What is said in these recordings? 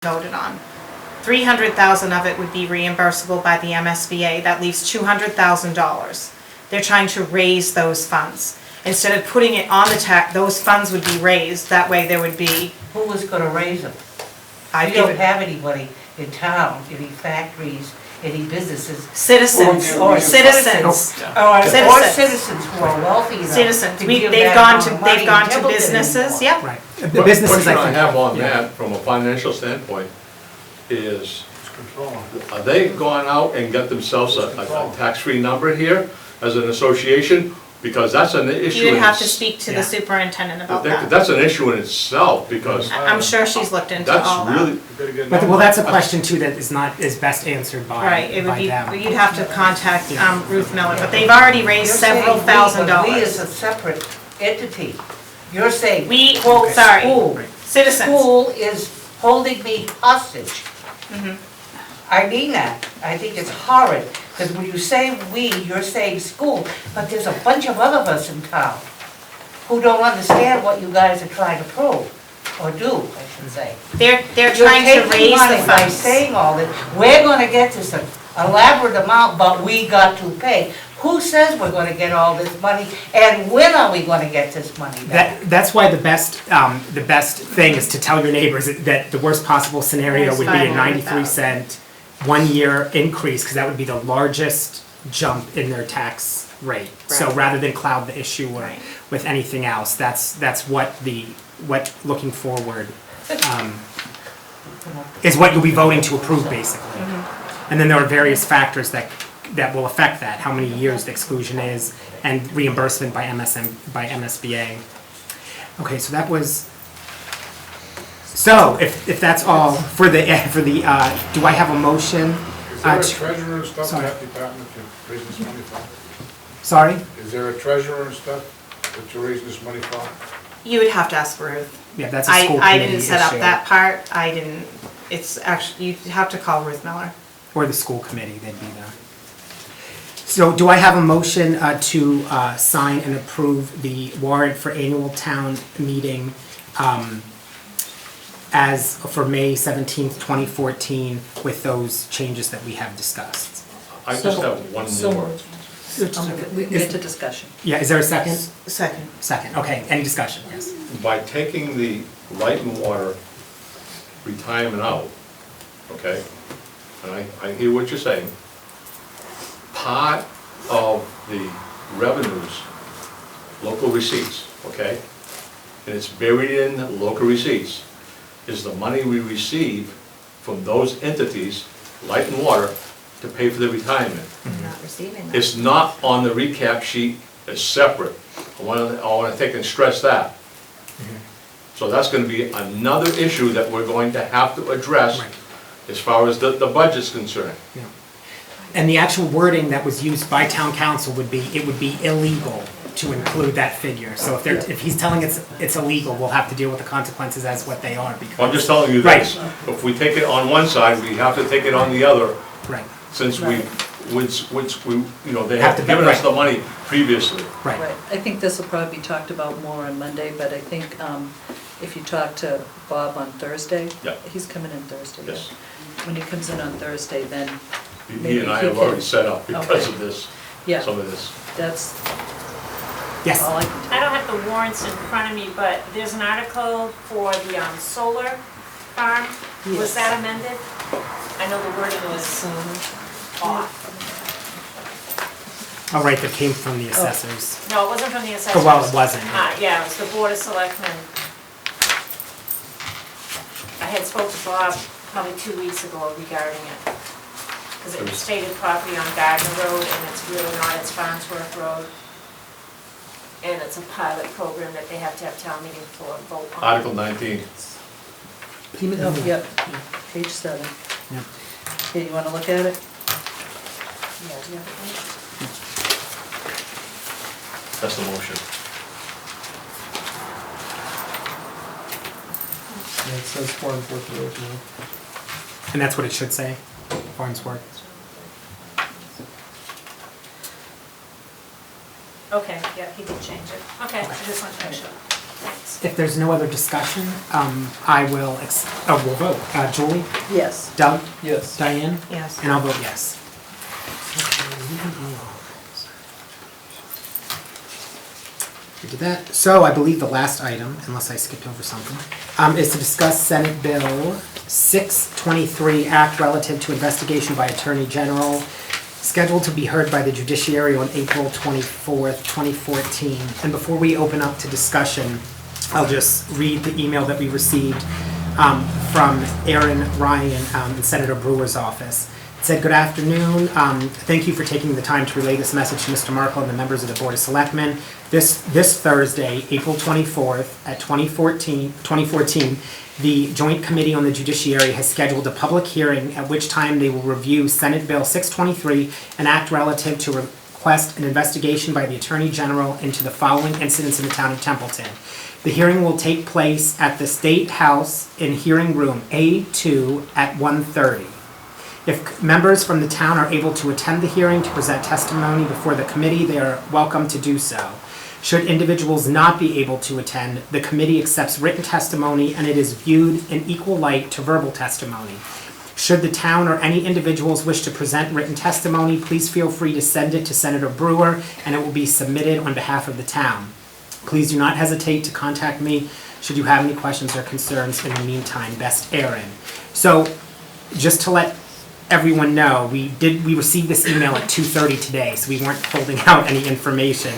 voted on. 300,000 of it would be reimbursable by the MSBA. That leaves $200,000. They're trying to raise those funds. Instead of putting it on the tax, those funds would be raised. That way there would be. Who was gonna raise them? I We don't have anybody in town, any factories, any businesses. Citizens. Or Citizens. Or Citizens. citizens who are wealthy enough. Citizens. to give They've that gone amount to of money they've gone in to Templeton businesses. anymore. Yep. Right. The What businesses, I I think. have on yeah. that, from a financial standpoint, is, are they gone out and got themselves a tax-free number here as an association? Because that's an issue. You would have to it's- speak to Yeah. the superintendent about that. That's an issue in itself, because I'm sure she's looked into that's all that. really, But, well, that's a question too that is best answered by Right, it would by be, them. you'd have to contact Ruth Miller, but they've already raised You're several saying thousand but we as dollars. a separate entity. You're saying, We, quote, sorry, school. citizens. School is holding me hostage. Mhm. I mean that. I think it's horrid, because when you say we, you're saying school, but there's a bunch of other of us in town who don't understand what you guys are trying to prove, or do, I should say. They're You're trying to taking raise the money by funds. saying all this, we're gonna get this elaborate amount, but we got to pay. Who says we're gonna get all this money, and when are we gonna get this money back? That's why the best thing is to tell your neighbors that the worst possible scenario There's would be a 500,000. 93-cent 1-year increase, because that would be the largest jump in their tax rate. So Right. rather than cloud the issue Right. with anything else, that's what looking forward is what you'll be voting to approve, basically. And then there are various factors that will affect that, how many years the exclusion is, and reimbursement by MSBA. Okay, so that was, so if that's all for the, do I have a motion? Is there a to- treasurer and stuff in sorry. that department to raise this money for? Sorry? Is there a treasurer and stuff that you're raising this money for? You would have to ask Ruth. Yeah, that's a school I committee didn't set up issue. that part. I didn't, it's actually, you'd have to call Ruth Miller. Or the school committee, they'd be there. So do I have a motion to sign and approve the warrant for annual town meeting as for May 17th, 2014, with those changes that we have discussed? I just have one more. We get to discussion. Yeah, is there a second? Second. Second, okay, any discussion, yes. By taking the light and water retirement out, okay, and I hear what you're saying, part of the revenues, local receipts, okay, and it's buried in local receipts, is the money we receive from those entities, light and water, to pay for the retirement. Not receiving that. It's not on the recap sheet as separate. I want to take and stress that. So that's going to be another issue that we're going to have to address Right. as far as the budget's concerned. Yeah. And the actual wording that was used by town council would be, it would be illegal to include that figure. So if he's telling it's illegal, we'll have to deal with the consequences as what they are, because. I'm just telling you Right. this. If we take it on one side, we have to take it on the other, Right, since we, you know, they Have have to be- given us right. the money previously. right. Right, I think this will probably be talked about more on Monday, but I think if you talk to Bob on Thursday. Yeah. He's coming in Thursday. Yes. When he comes in on Thursday, then He maybe and I he have can- already set up because Okay. of this, Yeah, some of this. that's Yes, all I can tell. I don't have the warrants in front of me, but there's an article for the solar farm. Yes. Was that amended? I know the wording was off. all right, that came from the assessors. No, it wasn't from the assessors. Oh, well, it wasn't. Yeah, it was the Board of Selectmen. I had spoke to Bob probably 2 weeks ago regarding it. Because it was stated property on Gardner Road, and it's really not, it's Farnsworth Road. And it's a pilot program that they have to have town meeting for a vote on. Article 19. Oh, yep, page 7. Yep. Okay, you wanna look at it? Yeah, do you have it? That's the motion. Yeah, it says Farnsworth Road now. And that's what it should say, Farnsworth. Okay, yeah, he did change it. Okay, I just want to make sure. Thanks. If there's no other discussion, I will, we'll vote. Julie? Yes. Doug? Yes. Diane? Yes. And I'll vote yes. We did that. So I believe the last item, unless I skipped over something, is to discuss Senate Bill 623, Act relative to investigation by Attorney General, scheduled to be heard by the judiciary on April 24th, 2014. And before we open up to discussion, I'll just read the email that we received from Aaron Ryan in Senator Brewer's office. It said, "Good afternoon. Thank you for taking the time to relay this message to Mr. Markle and the members of the Board of Selectmen. This Thursday, April 24th at 2014, the Joint Committee on the Judiciary has scheduled a public hearing at which time they will review Senate Bill 623, an act relative to request an investigation by the Attorney General into the following incidents in the town of Templeton. The hearing will take place at the State House in Hearing Room A2 at 1:30. If members from the town are able to attend the hearing to present testimony before the committee, they are welcome to do so. Should individuals not be able to attend, the committee accepts written testimony and it is viewed in equal light to verbal testimony. Should the town or any individuals wish to present written testimony, please feel free to send it to Senator Brewer and it will be submitted on behalf of the town. Please do not hesitate to contact me should you have any questions or concerns. In the meantime, best Aaron." So just to let everyone know, we received this email at 2:30 today, so we weren't holding out any information.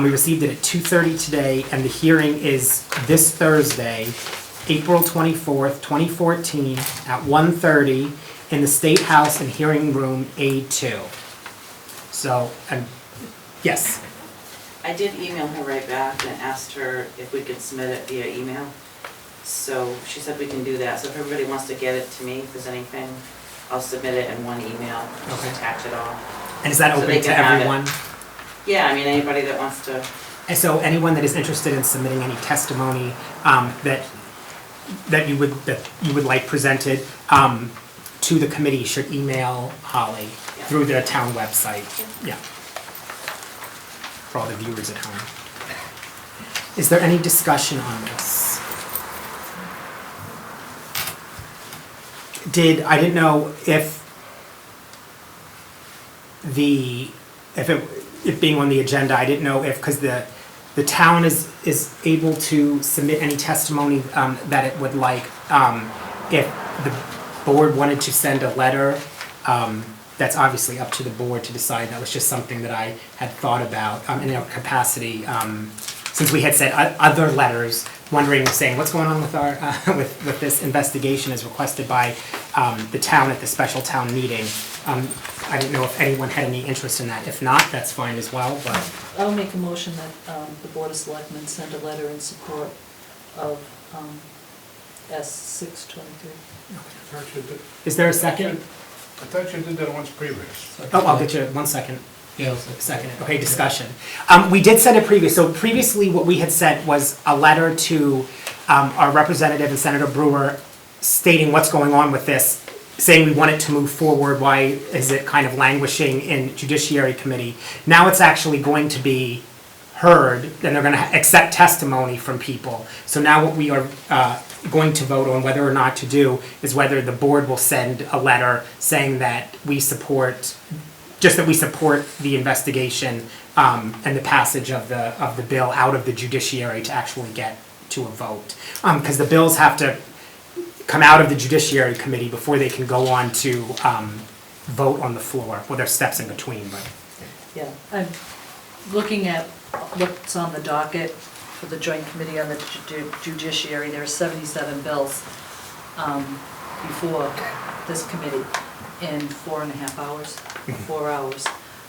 We received it at 2:30 today, and the hearing is this Thursday, April 24th, 2014, at 1:30 in the State House in Hearing Room A2. So, yes. I did email her right back and asked her if we could submit it via email. So she said we can do that. So if everybody wants to get it to me, if there's anything, I'll submit it in one email, just Okay. attach it all. And is that So open they to can have it. everyone? Yeah, I mean, anybody that wants to. And so anyone that is interested in submitting any testimony that you would like presented to the committee should email Holly Yeah. through the town website. Yeah. For all the viewers at home. Is there any discussion on this? I didn't know if it being on the agenda, I didn't know if, because the town is able to submit any testimony that it would like, if the board wanted to send a letter, that's obviously up to the board to decide. That was just something that I had thought about in our capacity, since we had said other letters, wondering, saying, what's going on with our, with this investigation as requested by the town at the special town meeting. I didn't know if anyone had any interest in that. If not, that's fine as well, but. I'll make a motion that the Board of Selectmen send a letter in support of S-623. I thought you did- Is there a second? I thought you did that once previous. Oh, I'll get you, 1 second. Yeah. Second, okay, discussion. We did send it so previously what we had sent was a letter to our representative and Senator Brewer stating what's going on with this, saying we want it to move forward, why is it kind of languishing in Judiciary Committee. Now it's actually going to be heard, and they're gonna accept testimony from people. So now what we are going to vote on whether or not to do is whether the board will send a letter saying that we support the investigation and the passage of the bill out of the judiciary to actually get to a vote. Because the bills have to come out of the Judiciary Committee before they can go on to vote on the floor. Well, there's steps in between, but. Yeah, I'm looking at what's on the docket for the Joint Committee on the Judiciary. There are 77 bills before this committee in 4.5 hours, 4 hours.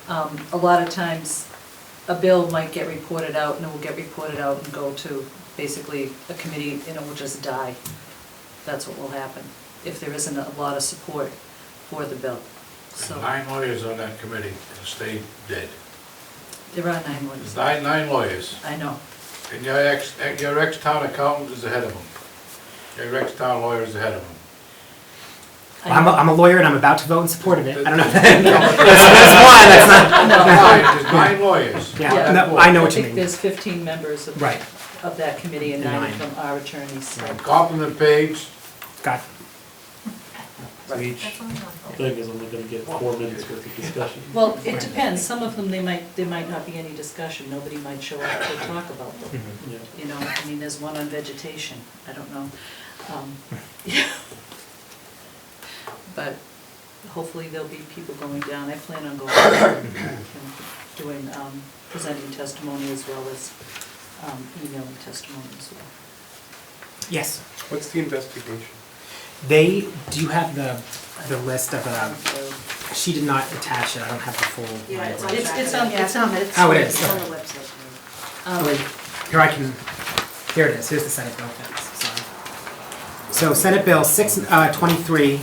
A lot of times, a bill might get reported out, and it will get reported out and go to basically a committee, and it will just die. That's what will happen, if there isn't a lot of support for the bill. So, 9 lawyers on that committee stay dead. there are 9 ones. There's nine lawyers, I know. and your ex-town accountant is ahead of them. Your ex-town lawyer is ahead of them. I'm a lawyer and I'm about to vote in support of it. I don't know. That's one, that's not. There's 9 lawyers. Yeah, no, I know what you I think mean. there's 15 members of. Right. of that committee and 9 9. of them are attorneys. So. Compliment page, Got, So each thing is only gonna get 4 minutes worth of discussion. Well, it depends, some of them, there might not be any discussion, nobody might show up to talk about them. Yeah. You know, I mean, there's one on vegetation, I don't know. But hopefully there'll be people going down, I plan on going down and doing, presenting testimony as well as emailing testimony as well. yes. What's the investigation? They, do you have the list of, she did not attach it, I don't have the full. Yeah, it's language. It's on, it's on, it's. Oh, it is. It's on the website. Oh, wait, here I can, here it is, here's the Senate bill, thanks, sorry. So Senate Bill 623,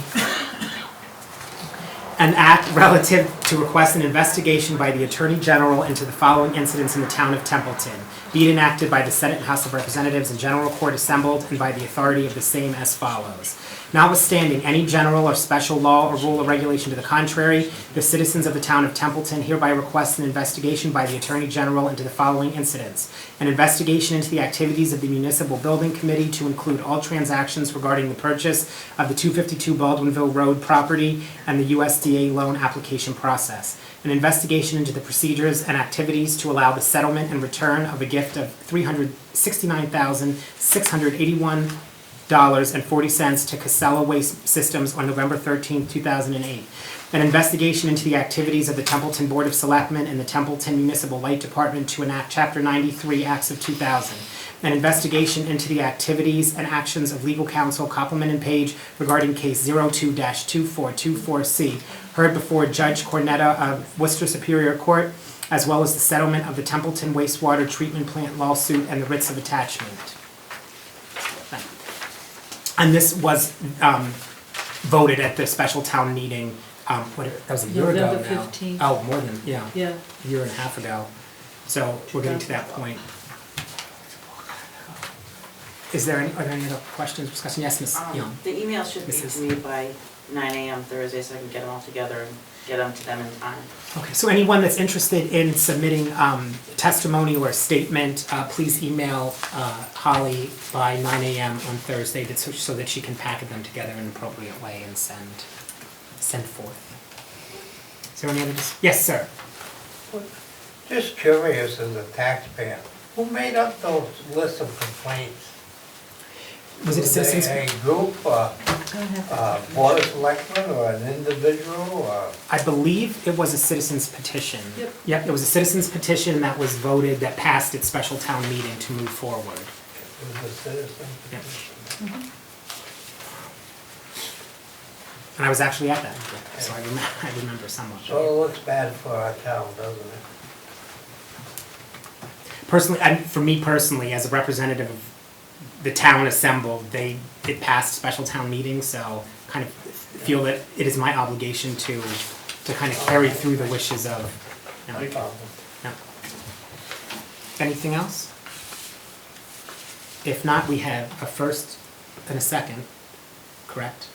an act relative to request an investigation by the Attorney General into the following incidents in the town of Templeton, be it enacted by the Senate and House of Representatives and General Court assembled and by the authority of the same as follows. Notwithstanding any general or special law or rule or regulation to the contrary, the citizens of the town of Templeton hereby request an investigation by the Attorney General into the following incidents. An investigation into the activities of the Municipal Building Committee to include all transactions regarding the purchase of the 252 Baldwinville Road property and the USDA loan application process. An investigation into the procedures and activities to allow the settlement and return of a gift of $369,681.40 to Casella Waste Systems on November 13, 2008. An investigation into the activities of the Templeton Board of Selectmen and the Templeton Municipal Light Department to enact Chapter 93 Acts of 2000. An investigation into the activities and actions of legal counsel Copeland and Page regarding case 02-2424C, heard before Judge Cornetta of Worcester Superior Court, as well as the settlement of the Templeton wastewater treatment plant lawsuit and the writs of attachment. And this was voted at the special town meeting, that was a year ago now. November 15th. Oh, more than, yeah, Yeah. a year and a half ago. So we're getting to that point. Are there any other questions, discussion? Yes, Ms. Young? The email should be Mrs. to me by 9 AM Thursday, so I can get them all together and get them to them in time. Okay, so anyone that's interested in submitting testimony or a statement, please email Holly by 9 AM on Thursday so that she can package them together in an appropriate way and send forth. Is there any other, yes, sir? Just curious as a taxpayer, who made up those lists of complaints? Was it a citizens? A group, board of selectmen, or an individual, or? I believe it was a citizens petition. Yep. Yep, it was a citizens petition that was voted, that passed its special town meeting to move forward. It was a citizen Yep. petition? And I was actually at that, so I remember somewhat. So it looks bad for our town, doesn't it? Personally, for me personally, as a representative of the town assembled, it passed special town meeting, so kind of feel that it is my obligation to kind of carry through the wishes of, you know. No problem. No. Anything else? If not, we have a first and a second, correct?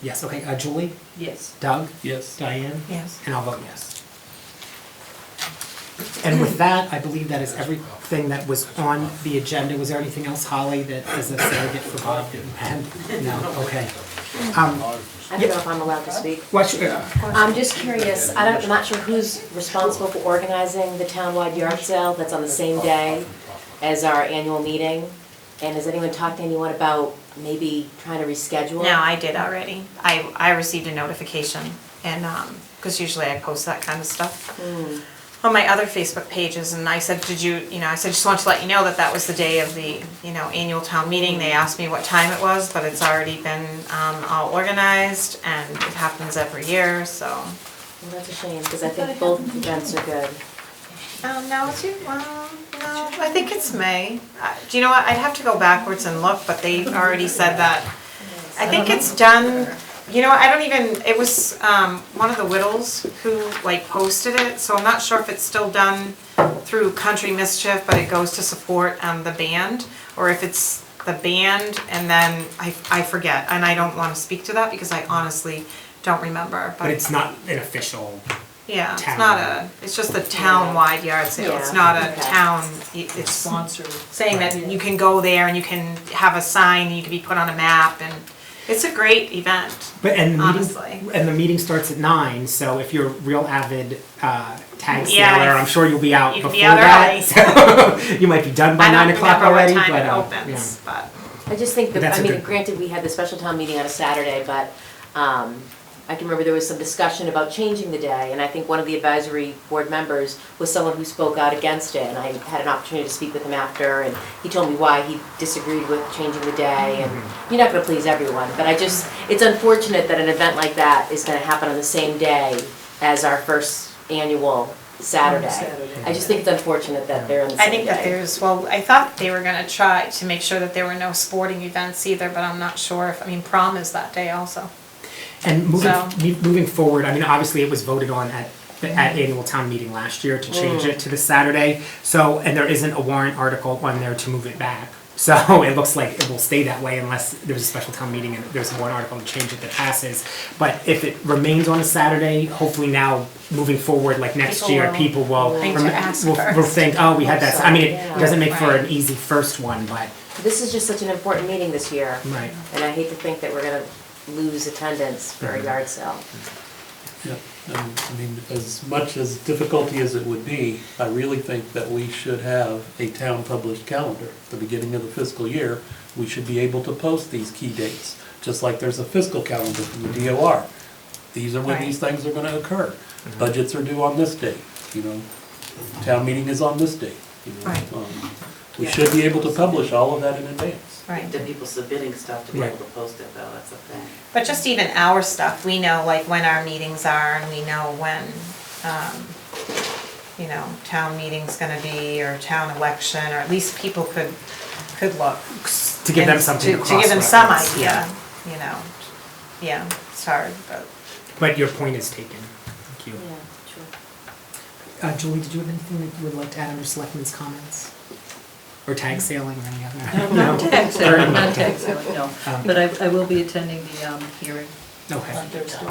Yes, okay, Julie, Yes. Doug, Yes. Diane? Yes. And I'll vote yes. And with that, I believe that is everything that was on the agenda. Was there anything else, Holly, that is a surrogate for Bob that you had? No, okay. I don't know if I'm allowed to speak. I'm just curious, I'm not sure who's responsible for organizing the townwide yard sale that's on the same day as our annual meeting. And has anyone talked to anyone about maybe trying to reschedule? No, I did already. I received a notification and, because usually I post that kind of stuff on my other Facebook pages, and I said, I said, just want to let you know that was the day of the, annual town meeting. They asked me what time it was, but it's already been all organized, and it happens every year, so. Well, that's a shame, because I think both events are good. No, I think it's May. Do you know what, I'd have to go backwards and look, but they already said that. I think it's done, it was one of the Whittles who posted it, so I'm not sure if it's still done through Country Mischief, but it goes to support the band, or if it's the band and then I forget, and I don't want to speak to that because I honestly don't remember. But it's not an official Yeah, it's town. not it's just a town-wide yard sale, it's Yeah, not a okay. town, it's Sponsored. saying that you can go there and you can have a sign, and you can be put on a map, and it's a great event. But and the Honestly. meeting, and the meeting starts at 9, so if you're a real avid tag Yeah, sailor, I'm sure you'll be out you can before be out that. So you might be done by 9 o'clock already. I don't remember what but, time it opens, but. I just think that, That's I a mean, good- granted, we had the special town meeting on a Saturday, but I can remember there was some discussion about changing the day, and I think one of the advisory board members was someone who spoke out against it, and I had an opportunity to speak with him after, and he told me why he disagreed with changing the day, and you're not gonna please everyone, but it's unfortunate that an event like that is gonna happen on the same day as our first annual Saturday. I just think it's unfortunate that they're on the I same think that day. I thought they were gonna try to make sure that there were no sporting events either, but I'm not sure if, prom is that day also. And So- moving forward, I mean, obviously it was voted on at the annual town meeting last year to change it to the Saturday. So, and there isn't a warrant article on there to move it back. So it looks like it will stay that way unless there's a special town meeting and there's a warrant article to change it that passes. But if it remains on a Saturday, hopefully now, moving forward, like next People year, will people will, think to ask will first. think, oh, we had that. I mean, it doesn't make for Right. an easy first one, but, This is just such an important meeting this year, right. and I hate to think that we're gonna lose attendance for a yard sale. Yeah, I mean, as much as difficulty as it would be, I really think that we should have a town published calendar. At the beginning of the fiscal year, we should be able to post these key dates, just like there's a fiscal calendar from the DOR. These are when these things are gonna occur. Budgets are due on this date, town meeting is on this date, Right. We should be able to publish all of that in advance. Right. The people submitting stuff to be Right. able to post it though, that's the thing. But just even our stuff, we know like when our meetings are and we know when, town meeting's gonna be or town election, or at least people could look. To give them And something to To give them some cross-reference, idea, yeah, it's hard, but. But your point is taken. Thank you. Yeah, true. Julie, did you have anything that you would like to add under selectmen's comments? Or tag sailing or any other? No, not tag sailing, not Okay. tag sailing, no. Um, But I will be attending the hearing Okay. on Thursday.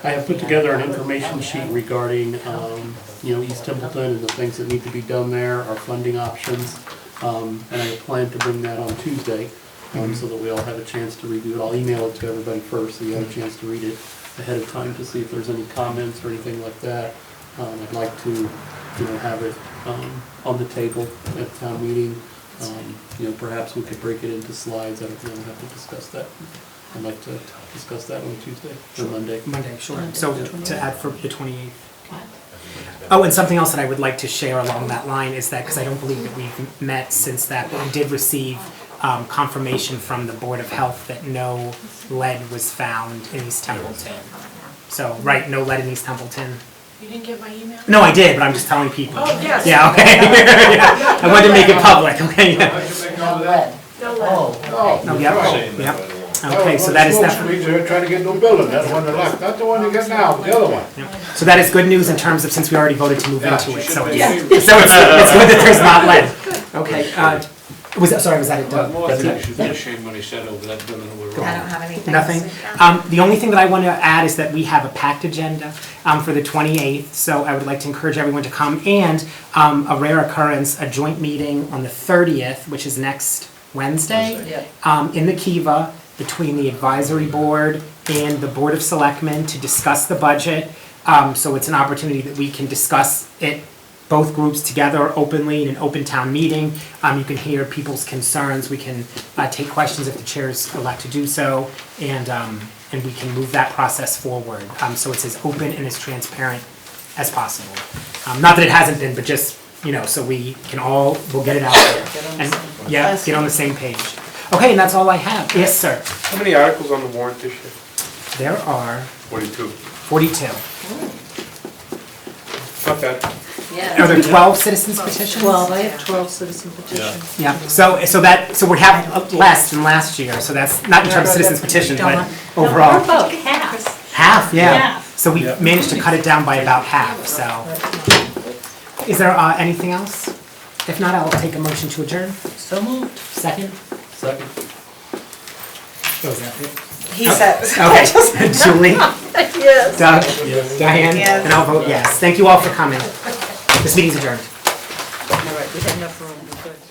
I have put together an information sheet regarding, East Templeton and the things that need to be done there, our funding options. And I plan to bring that on Tuesday, so that we all have a chance to review it. I'll email it to everybody first, so you have a chance to read it ahead of time to see if there's any comments or anything like that. I'd like to, have it, on the table at town meeting. Perhaps we could break it into slides. I don't know, we'll have to discuss that. I'd like to discuss that on Tuesday or Monday. Monday, sure. So to add for the 28th. Oh, and something else that I would like to share along that line is that, because I don't believe that we've met since that, but we did receive confirmation from the Board of Health that no lead was found in East Templeton. So, right, no lead in East Templeton. You didn't get my email? No, I did, but I'm just telling people. Oh, yes. Yeah, okay. Yeah. I wanted to make it public, okay? Yeah. I should make note of that. No lead. Oh, Oh, yeah, yeah. Okay, so that is definitely. They're trying to get a new building, that's the one they left, not the one you get now, the other one. So that is good news in terms of, since we already voted to move Yeah, into she it, should so be- it's, so it's good that there's not lead. Okay, was that it, Doug? More That's than it? she's been ashamed when he said over that building that we're wrong. I don't have anything. Nothing? The only thing that I want to add is that we have a packed agenda for the 28th, so I would like to encourage everyone to come, and a rare occurrence, a joint meeting on the 30th, which is next Wednesday, in the Kiva, between the advisory board and the Board of Selectmen to discuss the budget. So it's an opportunity that we can discuss it, both groups together openly in an open town meeting. You can hear people's concerns, we can take questions if the chairs elect to do so, and we can move that process forward. So it's as open and as transparent as possible. Not that it hasn't been, but just, so we can all, we'll get it out there. And, yeah, get on the same page. Okay, and that's all I have. Yes, sir. How many articles on the warrant this year? There are 42. 42. Not bad. Are there 12 citizens petitions? 12, I have 12 citizen petitions. Yeah, so we have less than last year, so that's not in terms of citizens petitions, but overall. About half. Half, yeah. Half. So we managed to cut it down by about half, so. Is there anything else? If not, I'll take a motion to adjourn. So moved. Second? Second. Oh, is that it? He says. Okay, Julie? Yes. Doug? Diane? Yes. And I'll vote yes. Thank you all for coming. This meeting's adjourned. All right, we have enough room, we're good.